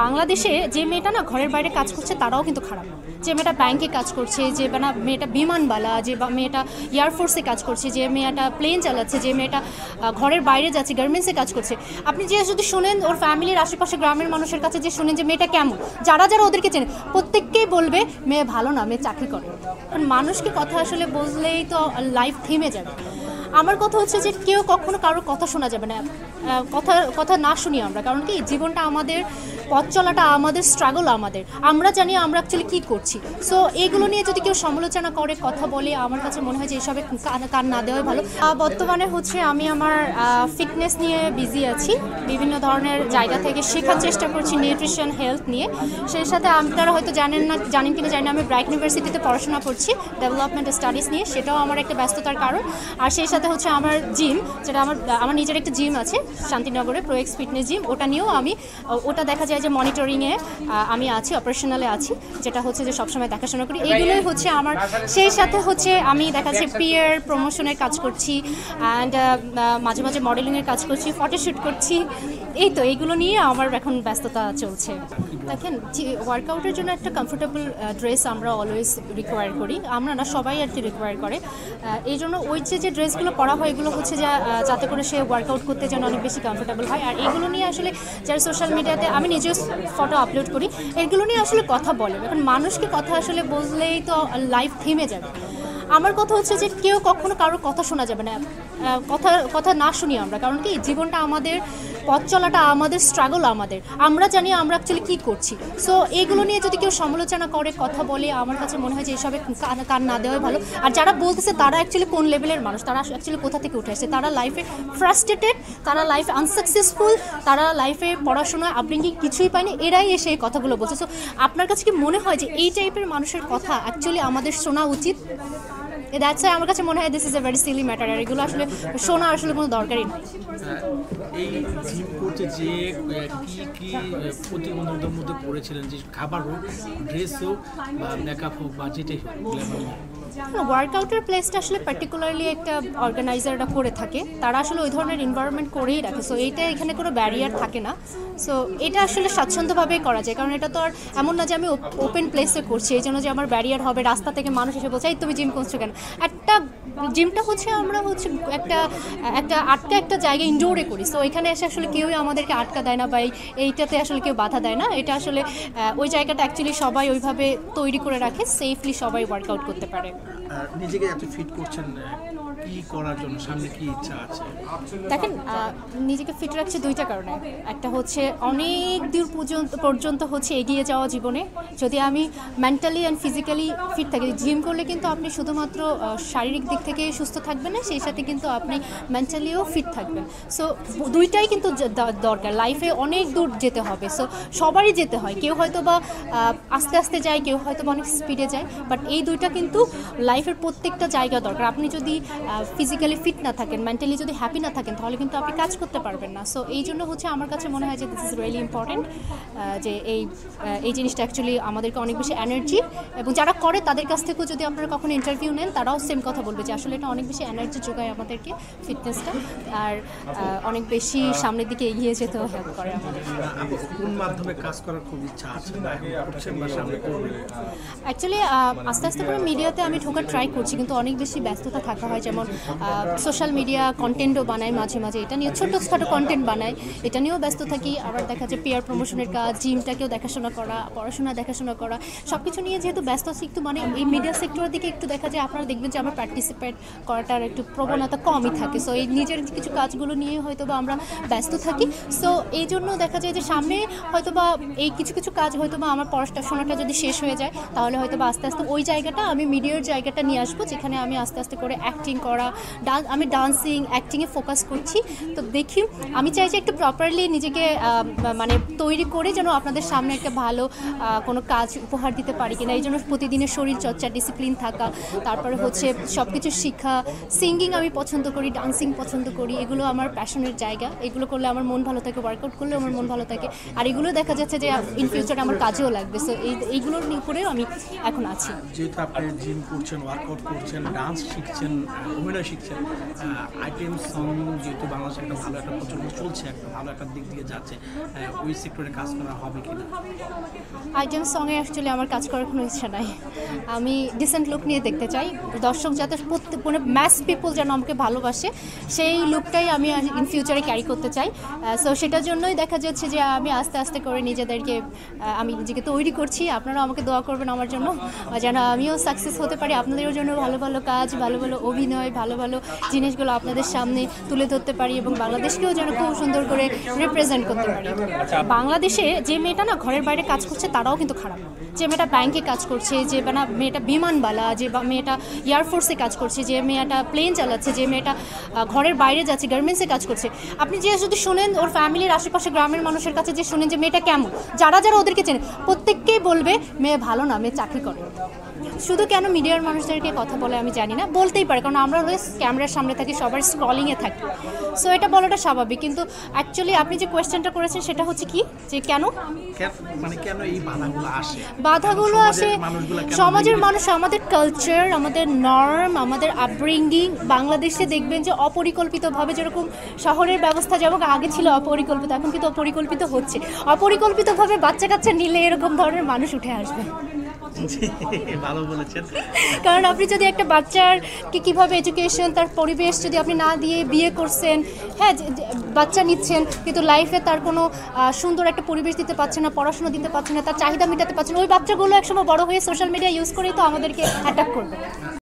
বাংলাদেশে যে মেয়েটা না ঘরের বাইরে কাজ করছে তারাও কিন্তু খারাপ। যে মেয়েটা ব্যাংকে কাজ করছে, যে মেয়েটা বিমানবালা, যে মেয়েটা এয়ারফোর্সে কাজ করছে, যে মেয়েটা প্লেন চালাচ্ছে, যে মেয়েটা ঘরের বাইরে যাচ্ছে, গার্মেন্টসে কাজ করছে, আপনি যে যদি শোনেন ওর ফ্যামিলির আশেপাশে গ্রামের মানুষের কাছে যে শোনেন যে মেয়েটা কেমন, যারা যারা ওদেরকে চেনে প্রত্যেককেই বলবে মেয়ে ভালো না, মেয়ে চাকরি করে। কারণ মানুষকে কথা আসলে বললেই তো লাইফ থেমে যাবে। আমার কথা হচ্ছে যে কেউ কখনো কারোর কথা শোনা যাবে না, কথা না শুনি আমরা। কারণ কি, জীবনটা আমাদের, পথ চলাটা আমাদের, স্ট্রাগল আমাদের, আমরা জানি আমরা অ্যাকচুয়ালি কী করছি। সো এইগুলো নিয়ে যদি কেউ সমালোচনা করে, কথা বলে, আমার কাছে মনে হয় যে এসবে কান না দেওয়াই ভালো। বর্তমানে হচ্ছে আমি আমার ফিটনেস নিয়ে বিজি আছি, বিভিন্ন ধরনের জায়গা থেকে শেখার চেষ্টা করছি নিউট্রিশন, হেলথ নিয়ে। সেই সাথে আপনারা হয়তো জানেন কিনা জানি না, আমি ব্রাইট ইউনিভার্সিটিতে পড়াশোনা করছি ডেভেলপমেন্ট স্টাডিজ নিয়ে, সেটাও আমার একটা ব্যস্ততার কারণ। আর সেই সাথে হচ্ছে আমার জিম, যেটা আমার নিজের একটা জিম আছে শান্তিনগরে, প্রোএক্স ফিটনেস জিম, ওটা নিয়েও আমি, ওটা দেখা যায় যে মনিটরিংয়ে আমি আছি, অপারেশনালে আছি, যেটা হচ্ছে যে সবসময় দেখাশোনা করি। এইগুলোই হচ্ছে আমার। সেই সাথে হচ্ছে আমি দেখা যাচ্ছে পিয়ার প্রমোশনের কাজ করছি, অ্যান্ড মাঝে মাঝে মডেলিংয়ের কাজ করছি, ফটোশ্যুট করছি। এই তো এইগুলো নিয়ে আমার এখন ব্যস্ততা চলছে। দেখেন, ওয়ার্কআউটের জন্য একটা কমফোর্টেবল ড্রেস আমরা অলওয়েজ রিকোয়ার করি, আমরা না, সবাই আর কি রিকোয়ার করে। এই জন্য ওই যে ড্রেসগুলো পরা হয় এগুলো হচ্ছে যাতে করে সে ওয়ার্কআউট করতে যেন অনেক বেশি কমফোর্টেবল হয়। আর এগুলো নিয়ে আসলে যারা সোশ্যাল মিডিয়াতে, আমি নিজেও ফটো আপলোড করি, এগুলো নিয়ে আসলে কথা বলে। এখন মানুষকে কথা আসলে বললেই তো লাইফ থেমে যাবে। আমার কথা হচ্ছে যে কেউ কখনো কারোর কথা শোনা যাবে না, কথা না শুনি আমরা। কারণ কি, জীবনটা আমাদের, পথ চলাটা আমাদের, স্ট্রাগল আমাদের, আমরা জানি আমরা অ্যাকচুয়ালি কী করছি। সো এইগুলো নিয়ে যদি কেউ সমালোচনা করে, কথা বলে, আমার কাছে মনে হয় যে এসবে কান না দেওয়াই ভালো। আর যারা বলতেছে তারা অ্যাকচুয়ালি কোন লেভেলের মানুষ, তারা অ্যাকচুয়ালি কোথা থেকে উঠে আসছে, তারা লাইফে ফ্রাস্ট্রেটেড, তারা লাইফে আনসাকসেসফুল, তারা লাইফে পড়াশোনা, আপব্রিঙ্গিং কিছুই পায়নি, এরাই এসে এই কথাগুলো বলছে। সো আপনার কাছে কি মনে হয় যে এই টাইপের মানুষের কথা অ্যাকচুয়ালি আমাদের শোনা উচিত? দ্যাটস ওয়াই আমার কাছে মনে হয় this is a very silly matter, আর এগুলো আসলে শোনা আসলে কোনো দরকারই নেই। এই জিম করতে যে কি প্রতিবন্ধকতার মধ্যে পড়েছিলেন, যে খাবার হোক, ড্রেস হোক, বা মেকআপ হোক, বা যেটাই হোক? ওয়ার্কআউটের প্লেসটা আসলে পার্টিকুলারলি একটা অর্গানাইজাররা করে থাকে, তারা আসলে ওই ধরনের এনভায়রনমেন্ট করেই রাখে। সো এইটা, এখানে কোনো ব্যারিয়ার থাকে না। সো এটা আসলে স্বাচ্ছন্দ্যভাবেই করা যায়, কারণ এটা তো আর এমন না যে আমি ওপেন প্লেসে করছি এই জন্য যে আমার ব্যারিয়ার হবে, রাস্তা থেকে মানুষ এসে বলছে এই তুমি জিম করছো কেন। একটা জিমটা হচ্ছে আমরা হচ্ছে একটা জায়গায় ইনডোরে করি। সো এখানে এসে আসলে কেউই আমাদেরকে আটকা দেয় না, বা এইটাতে আসলে কেউ বাধা দেয় না। এটা আসলে ওই জায়গাটা অ্যাকচুয়ালি সবাই ওইভাবে তৈরি করে রাখে, সেফলি সবাই ওয়ার্কআউট করতে পারে। নিজেকে এত ফিট করছেন, কি করার জন্য সামনে কি ইচ্ছা আছে? দেখেন, নিজেকে ফিট রাখছে দুইটা কারণে। একটা হচ্ছে অনেক দূর পর্যন্ত হচ্ছে এগিয়ে যাওয়া জীবনে। যদি আমি মেন্টালি অ্যান্ড ফিজিক্যালি ফিট থাকি, জিম করলে কিন্তু আপনি শুধুমাত্র শারীরিক দিক থেকে সুস্থ থাকবেন না, সেই সাথে কিন্তু আপনি মেন্টালিও ফিট থাকবেন। সো দুইটাই কিন্তু দরকার, লাইফে অনেক দূর যেতে হবে। সো সবারই যেতে হয়, কেউ হয়তো বা আস্তে আস্তে যায়, কেউ হয়তো বা অনেক স্পিডে যায়, বাট এই দুইটা কিন্তু লাইফের প্রত্যেকটা জায়গা দরকার। আপনি যদি ফিজিক্যালি ফিট না থাকেন, মেন্টালি যদি হ্যাপি না থাকেন, তাহলে কিন্তু আপনি কাজ করতে পারবেন না। সো এই জন্য হচ্ছে আমার কাছে মনে হয় যে দিস ইজ রিয়েলি ইম্পর্টেন্ট, যে এই জিনিসটা অ্যাকচুয়ালি আমাদেরকে অনেক বেশি এনার্জি, এবং যারা করে তাদের কাছ থেকেও যদি আপনারা কখনো ইন্টারভিউ নেন, তারাও সেম কথা বলবে যে আসলে এটা অনেক বেশি এনার্জি যোগায় আমাদেরকে, ফিটনেসটা, আর অনেক বেশি সামনের দিকে এগিয়ে যেতেও হেল্প করে আমাদের। কোন মাধ্যমে কাজ করার খুব ইচ্ছা আছে, বা সামনে করবেন? অ্যাকচুয়ালি আস্তে আস্তে করে মিডিয়াতে আমি ঢোকার ট্রাই করছি, কিন্তু অনেক বেশি ব্যস্ততা থাকা হয়। যেমন সোশ্যাল মিডিয়া কন্টেন্টও বানাই মাঝে মাঝে, এটা নিয়ে ছোটো কন্টেন্ট বানাই, এটা নিয়েও ব্যস্ত থাকি। আবার দেখা যায় পিয়ার প্রমোশনের কাজ, জিমটাকেও দেখাশোনা করা, পড়াশোনা দেখাশোনা করা, সব কিছু নিয়ে যেহেতু ব্যস্ত আছি, একটু মানে এই মিডিয়া সেক্টরের দিকে একটু দেখা যায়, আপনারা দেখবেন যে আমার পার্টিসিপেট করাটার একটু প্রবণতা কমই থাকে। সো এই নিজের কিছু কাজগুলো নিয়ে হয়তো বা আমরা ব্যস্ত থাকি। সো এই জন্য দেখা যায় যে সামনে হয়তো বা এই কিছু কাজ হয়তো বা আমার পড়াশোনাটা যদি শেষ হয়ে যায়, তাহলে হয়তো বা আস্তে আস্তে ওই জায়গাটা আমি মিডিয়ার জায়গাটা নিয়ে আসবো, যেখানে আমি আস্তে আস্তে করে অ্যাক্টিং করা, আমি ডান্সিং, অ্যাক্টিংয়ে ফোকাস করছি। তো দেখি, আমি চাই যে একটু প্রপারলি নিজেকে মানে তৈরি করে যেন আপনাদের সামনে একটা ভালো কোনো কাজ উপহার দিতে পারি কিনা। এই জন্য প্রতিদিনের শরীর চর্চা, ডিসিপ্লিন থাকা, তারপরে হচ্ছে সব কিছু শেখা। সিঙ্গিং আমি পছন্দ করি, ডান্সিং পছন্দ করি, এগুলো আমার প্যাশনের জায়গা। এগুলো করলে আমার মন ভালো থাকে, ওয়ার্কআউট করলে আমার মন ভালো থাকে, আর এগুলো দেখা যাচ্ছে যে ইন ফিউচারে আমার কাজেও লাগবে। সো এইগুলোর উপরেও আমি এখন আছি। যেহেতু আপনি জিম করছেন, ওয়ার্কআউট করছেন, ডান্স শিখছেন, অভিনয় শিখছেন, আইটেম সং যেহেতু বাংলাদেশে একটা ভালো একটা প্রচলন চলছে, একটা ভালো একটা দিক দিয়ে যাচ্ছে, ওই সেক্টরে কাজ করা হবে কিনা? আইটেম সঙ্গে অ্যাকচুয়ালি আমার কাজ করার কোনো ইচ্ছা নাই। আমি ডিসেন্ট লুক নিয়ে দেখতে চাই, দর্শক যাতে প্রত্যেক মানে ম্যাস পিপল যেন আমাকে ভালোবাসে, সেই লুকটাই আমি ইন ফিউচারে ক্যারি করতে চাই। সো সেটার জন্যই দেখা যাচ্ছে যে আমি আস্তে আস্তে করে নিজেদেরকে আমি নিজেকে তৈরি করছি। আপনারাও আমাকে দোয়া করবেন আমার জন্য, যেন আমিও সাকসেস হতে পারি, আপনাদের জন্য ভালো ভালো কাজ, ভালো ভালো অভিনয়, ভালো ভালো জিনিসগুলো আপনাদের সামনে তুলে ধরতে পারি এবং বাংলাদেশকেও যেন খুব সুন্দর করে রিপ্রেজেন্ট করতে পারি। বাংলাদেশে যে মেয়েটা না ঘরের বাইরে কাজ করছে তারাও কিন্তু খারাপ না। যে মেয়েটা ব্যাংকে কাজ করছে, যে মেয়েটা বিমানবালা, যে মেয়েটা এয়ারফোর্সে কাজ করছে, যে মেয়েটা প্লেন চালাচ্ছে, যে মেয়েটা ঘরের বাইরে যাচ্ছে, গার্মেন্টসে কাজ করছে, আপনি যে যদি শুনেন ওর ফ্যামিলির আশেপাশে গ্রামের মানুষের কাছে যে শুনেন যে মেয়েটা কেমন, যারা যারা ওদেরকে চেনে প্রত্যেককেই বলবে মেয়ে ভালো না, মেয়ে চাকরি করে। শুধু কেন মিডিয়ার মানুষদেরকে কথা বলে আমি জানি না, বলতেই পারে, কারণ আমরা অলওয়েজ ক্যামেরার সামনে থাকি, সবার স্ক্রলিংয়ে থাকি, সো এটা বলাটা স্বাভাবিক। কিন্তু অ্যাকচুয়ালি আপনি যে কোয়েশ্চেনটা করেছেন সেটা হচ্ছে কি, যে কেন মানে কেন এই বাধাগুলো আসে? বাধাগুলো আসে সমাজের মানুষ, আমাদের কালচার, আমাদের নর্ম, আমাদের আপব্রিঙ্গিং। বাংলাদেশে দেখবেন যে অপরিকল্পিতভাবে, যেরকম শহরের ব্যবস্থা যেমন আগে ছিল অপরিকল্পিত, এখন কিন্তু অপরিকল্পিত হচ্ছে। অপরিকল্পিতভাবে বাচ্চা কাচ্চা নিলে এরকম ধরনের মানুষ উঠে আসবে। ভালো বলেছেন। কারণ আপনি যদি একটা বাচ্চারকে কীভাবে এডুকেশন, তার পরিবেশ যদি আপনি না দিয়ে বিয়ে করছেন, হ্যাঁ বাচ্চা নিচ্ছেন, কিন্তু লাইফে তার কোনো সুন্দর একটা পরিবেশ দিতে পারছে না, পড়াশোনা দিতে পারছে না, তার চাহিদা মেটাতে পারছে না, ওই বাচ্চাগুলো একসময় বড় হয়ে সোশ্যাল মিডিয়া ইউজ করেই তো আমাদেরকে অ্যাটাক করবে।